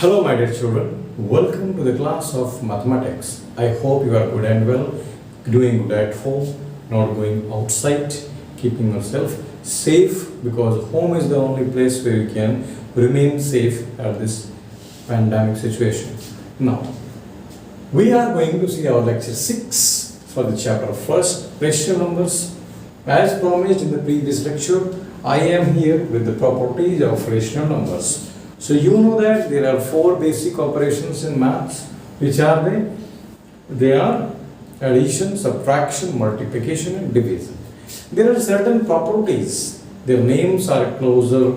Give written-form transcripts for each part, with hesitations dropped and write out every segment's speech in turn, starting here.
Hello my dear children, welcome to the class of mathematics. I hope you are good and well, doing good at home, not going outside, keeping yourself safe because home is the only place where you can remain safe at this pandemic situation. Now, we are going to see our lecture 6 for the chapter first, rational numbers. As promised in the previous lecture, I am here with the properties of rational numbers. So you know that there are 4 basic operations in maths. Which are they? They are addition, subtraction, multiplication and division. There are certain properties. Their names are closure,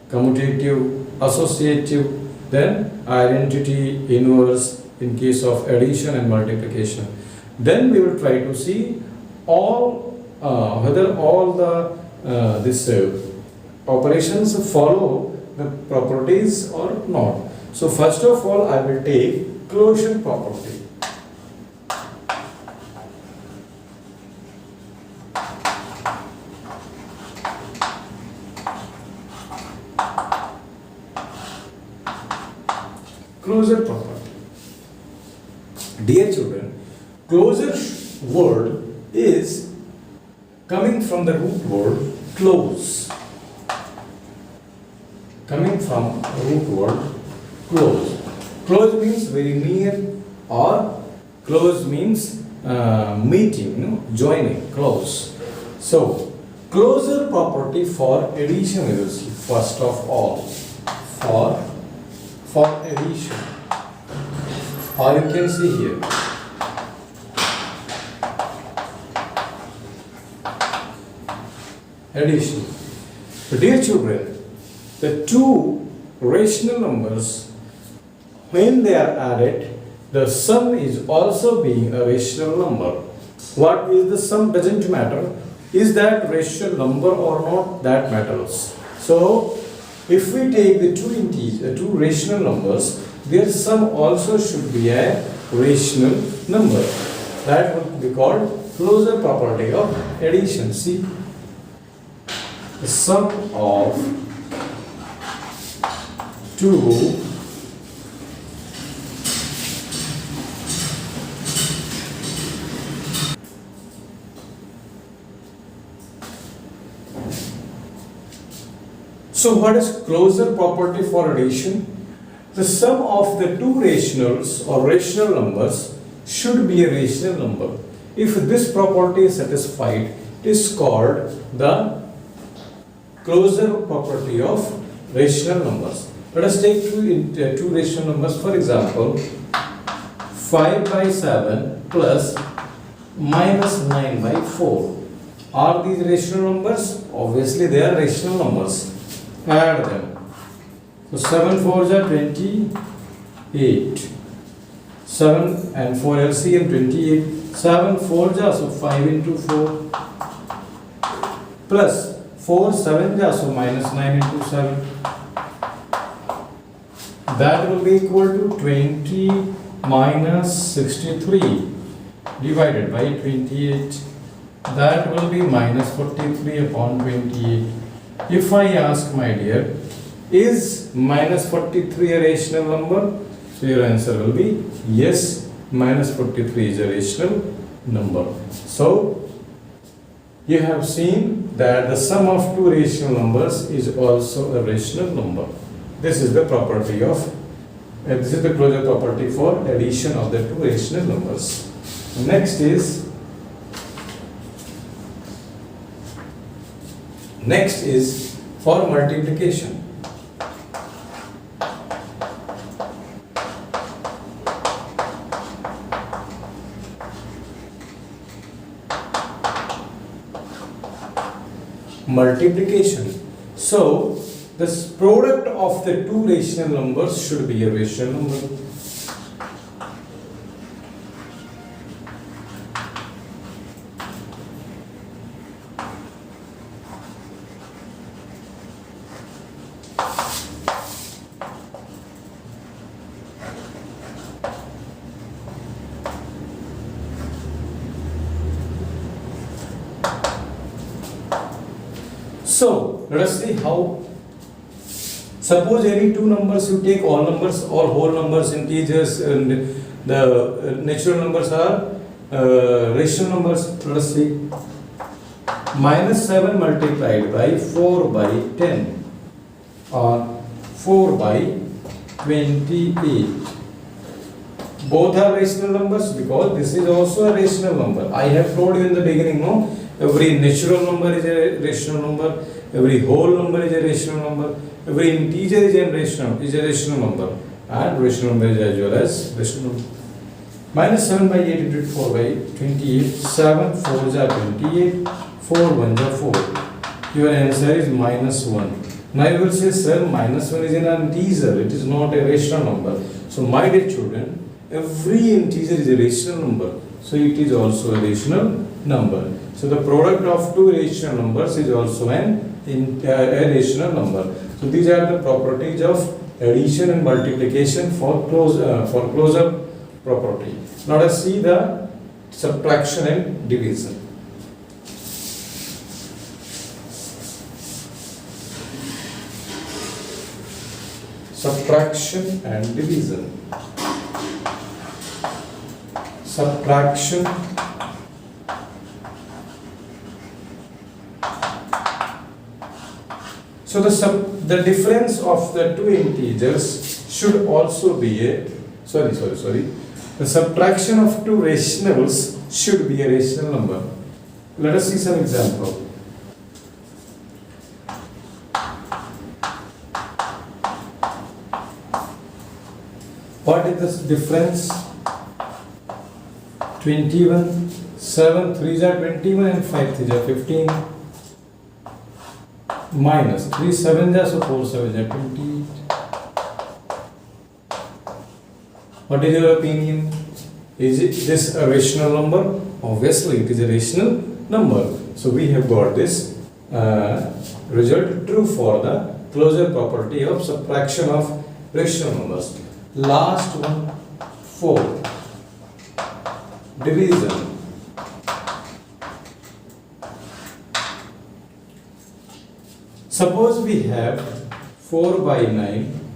commutative, associative, then identity, inverse in case of addition and multiplication. Then we will try to see whether all the operations follow the properties or not. So first of all, I will take closure property. Closure property. Dear children, closure word is coming from the root word close. Coming from root word close. Close means very near, or close means meeting, joining, close. So, closure property for addition we will see first of all. For addition, or you can see here. Addition. So, dear children, the two rational numbers, when they are added, the sum is also being a rational number. What is the sum doesn't matter. Is that rational number or not, that matters. So, if we take the two rational numbers, their sum also should be a rational number. That would be called closure property of addition. See, the sum of two So what is closure property for addition? The sum of the two rationals or rational numbers should be a rational number. If this property is satisfied, it is called the closure property of rational numbers. Let us take two rational numbers. For example, 5 by 7 plus minus 9 by 4. Are these rational numbers? Obviously they are rational numbers. Add them. So 7 4s are 28. 7 and 4 LCM 28. 7 4s are so 5 into 4 plus 4 7 are so minus 9 into 7. That will be equal to 20 minus 63 divided by 28. That will be minus 43 upon 28. If I ask, my dear, is minus 43 a rational number? So your answer will be yes, minus 43 is a rational number. So you have seen that the sum of two rational numbers is also a rational number. This is the property of, this is the closure property for addition of the two rational numbers. Next is for multiplication. Multiplication. So, the product of the two rational numbers should be a rational number. So let us see how. Suppose any two numbers, you take all numbers, all whole numbers, integers, and the natural numbers are rational numbers. Let us see. Minus 7 multiplied by 4 by 10 or 4 by 28. Both are rational numbers because this is also a rational number. I have told you in the beginning, no? Every natural number is a rational number, every whole number is a rational number, every integer is a rational number, and rational number is as well as rational number. Minus 7 by 8 into 4 by 28. 7 4s are 28, 4 1s are 4. Your answer is minus 1. Now you will say, sir, minus 1 is an integer, it is not a rational number. So my dear children, every integer is a rational number, so it is also a rational number. So the product of two rational numbers is also a rational number. So these are the properties of addition and multiplication for closure property. Now let's see the subtraction and division. Subtraction and division. Subtraction so the difference of the two integers should also be a the subtraction of two rationals should be a rational number. Let us see some example. What is the difference? 21, 7 3s are 21 and 5 3s are 15. Minus 3 7s are, so 4 7s are 28. What is your opinion? Is this a rational number? Obviously it is a rational number. So we have got this result true for the closure property of subtraction of rational numbers. Last one, 4. Division. Suppose we have 4 by 9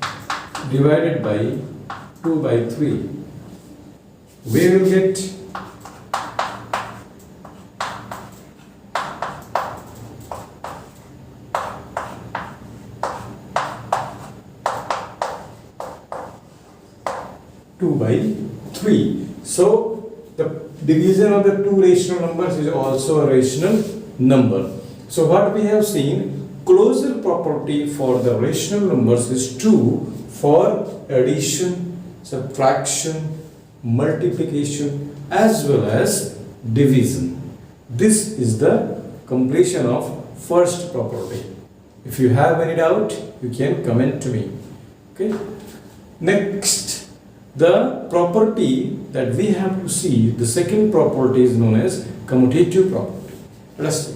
divided by 2 by 3. We will get 2 by 3. So the division of the two rational numbers is also a rational number. So what we have seen, closure property for the rational numbers is true for addition, subtraction, multiplication as well as division. This is the completion of first property. If you have any doubt, you can comment to me. Okay. Next, the property that we have to see, the second property is known as commutative property. Let's see.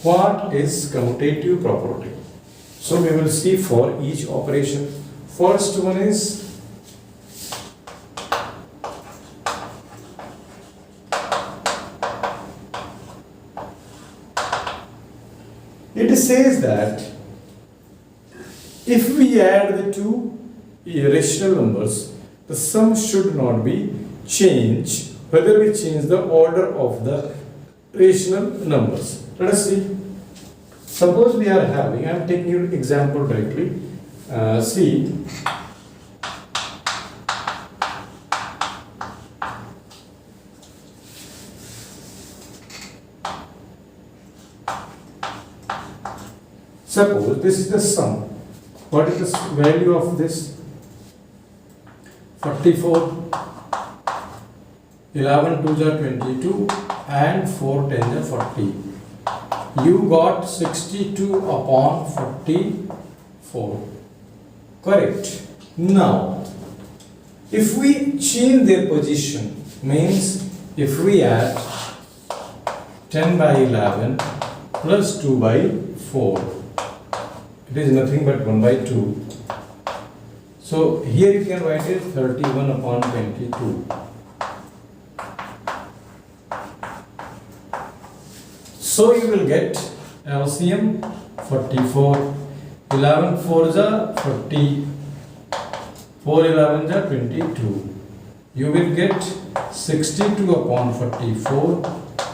What is commutative property? So we will see for each operation. First one is it says that if we add the two irrational numbers, the sum should not be changed whether we change the order of the rational numbers. Let us see. Suppose we are having, I am taking your example directly. See, suppose this is the sum. What is the value of this? 44, 11 2s are 22 and 4 10s are 40. You got 62 upon 44. Correct. Now, if we change their position, means if we add 10 by 11 plus 2 by 4, it is nothing but 1 by 2. So here you can write it 31 upon 22. So you will get LCM 44. 11 4s are 40. 4 11s are 22. You will get 62 upon 44.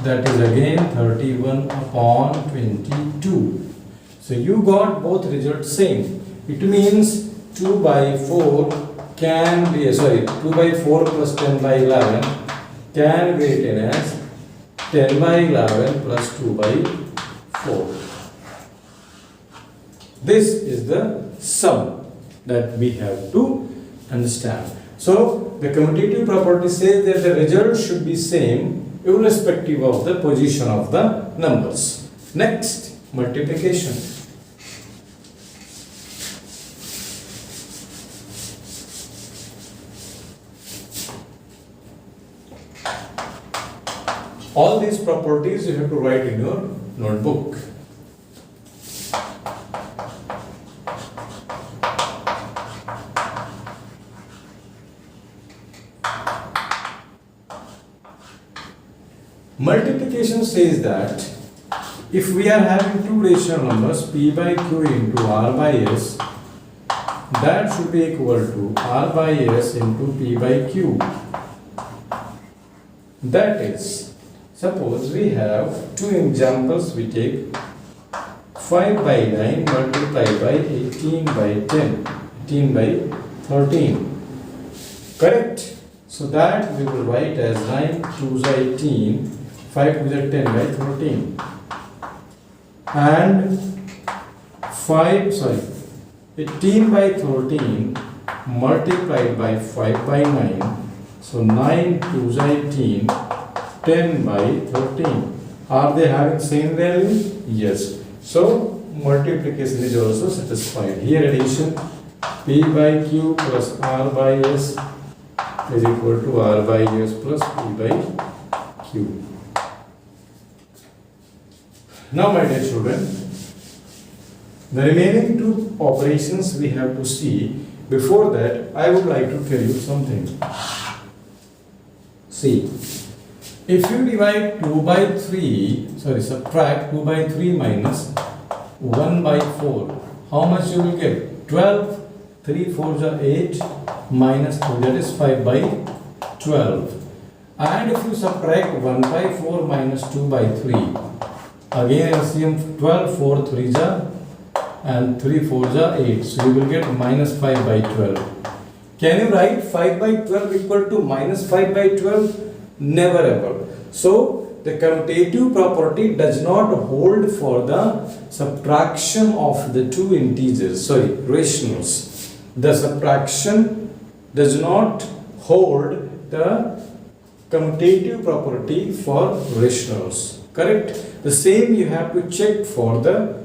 That is again 31 upon 22. So you got both results same. It means 2 by 4 can be, 2 by 4 plus 10 by 11 can be written as 10 by 11 plus 2 by 4. This is the sum that we have to understand. So the commutative property says that the result should be same irrespective of the position of the numbers. Next, multiplication. All these properties you have to write in your notebook. Multiplication says that if we are having two rational numbers p by q into r by s, that should be equal to r by s into p by q. That is, suppose we have two examples. We take 5 by 9 multiplied by 18 by 10, 18 by 13. Correct? So that we will write as 9 2s are 18, 5 2s are 10 by 13. And 18 by 13 multiplied by 5 by 9. So 9 2s are 18, 10 by 13. Are they having same value? Yes. So multiplication is also satisfied. Here addition p by q plus r by s is equal to r by s plus p by q. Now my dear children, the remaining two operations we have to see. Before that, I would like to tell you something. See, if you divide 2 by 3, subtract 2 by 3 minus 1 by 4, how much you will get? 12. 3 4s are 8 minus 2, that is 5 by 12. And if you subtract 1 by 4 minus 2 by 3, again LCM 12, 4 3s are and 3 4s are 8. So you will get minus 5 by 12. Can you write 5 by 12 equal to minus 5 by 12? Never ever. So the commutative property does not hold for the subtraction of the two integers, rationals. The subtraction does not hold the commutative property for rationals. Correct? The same you have to check for the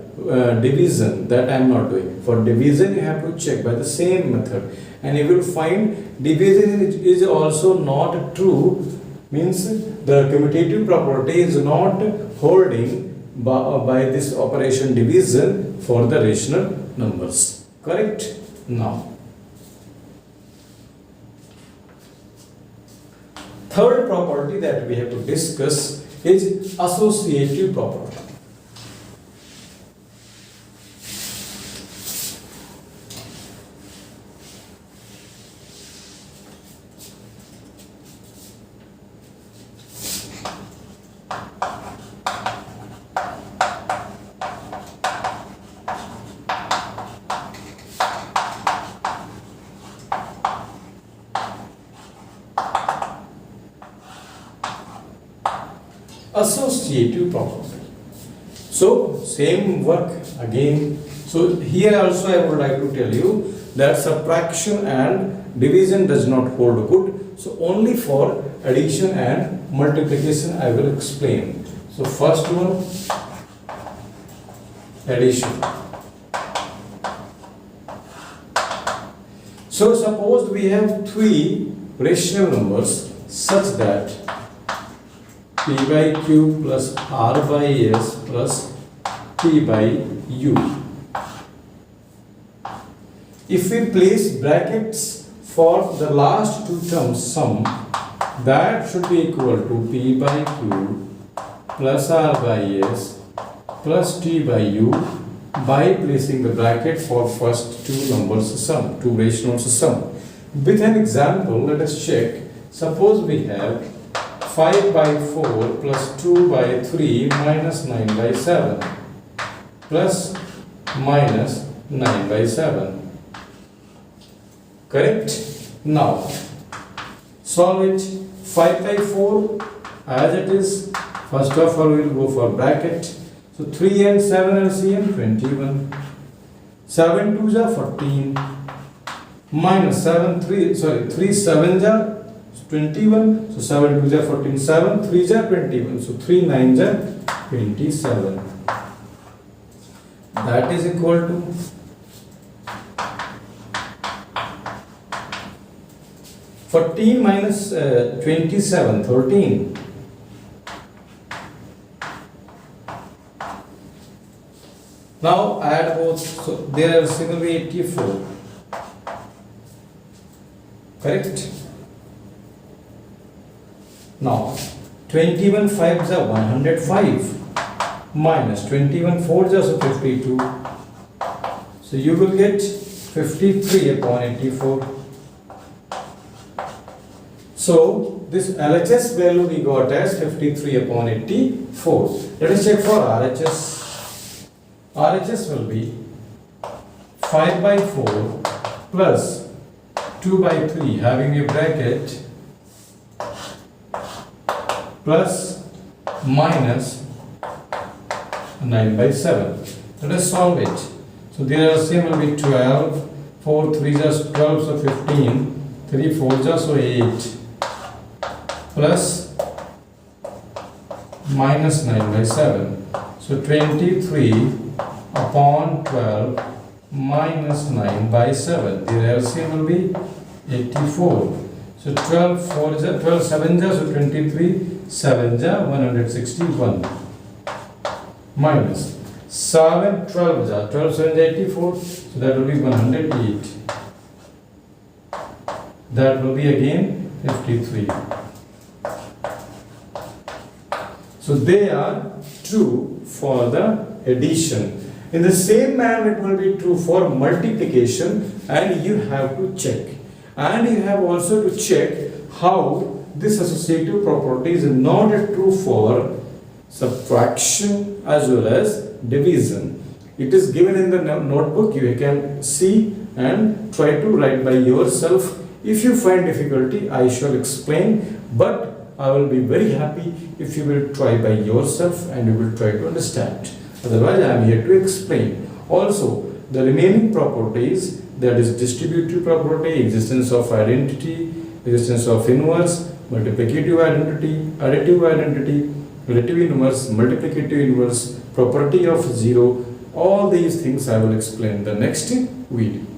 division. That I am not doing. For division you have to check by the same method, and you will find division is also not true. Means the commutative property is not holding by this operation division for the rational numbers. Correct? Now, third property that we have to discuss is associative property. Associative property. So same work again. So here also I would like to tell you that subtraction and division does not hold good. So only for addition and multiplication I will explain. So first one, addition. So suppose we have three rational numbers such that P by Q plus R by S plus P by U. If we place brackets for the last two terms sum, that should be equal to P by Q plus R by S plus T by U by placing the bracket for first two numbers sum, two rationals sum. With an example, let us check. Suppose we have 5 by 4 plus 2 by 3 minus 9 by 7 plus minus 9 by 7. Correct? Now, solve it. 5 by 4 as it is. First of all, we will go for bracket. So 3 and 7 LCM 21. 7 2s are 14. Minus 7 3 7s are 21. So 7 2s are 14. 7 3s are 21. So 3 9s are 27. That is equal to 14 minus 27, 13. Now add both, so there will be 84. Correct? Now 21 5s are 105 minus 21 4s are 52. So you will get 53 upon 84. So this LHS value we got as 53 upon 84. Let us check for RHS. RHS will be 5 by 4 plus 2 by 3 having a bracket plus minus 9 by 7. Let us solve it. So there LCM will be 12, 4 3s are 12, so 15, 3 4s are so 8 plus minus 9 by 7. So 23 upon 12 minus 9 by 7. The LCM will be 84. So 12 4s are 12 7s are so 23, 7s are 161 minus 7 12s are 12 7s are 84. So that will be 108. That will be again 53. So they are true for the addition. In the same manner, it will be true for multiplication, and you have to check. And you have also to check how this associative property is not true for subtraction as well as division. It is given in the notebook. You can see and try to write by yourself. If you find difficulty, I shall explain, but I will be very happy if you will try by yourself and you will try to understand. Otherwise, I am here to explain. Also, the remaining properties, that is distributive property, existence of identity, existence of inverse, multiplicative identity, additive identity, relative inverse, multiplicative inverse, property of zero, all these things I will explain in the next video.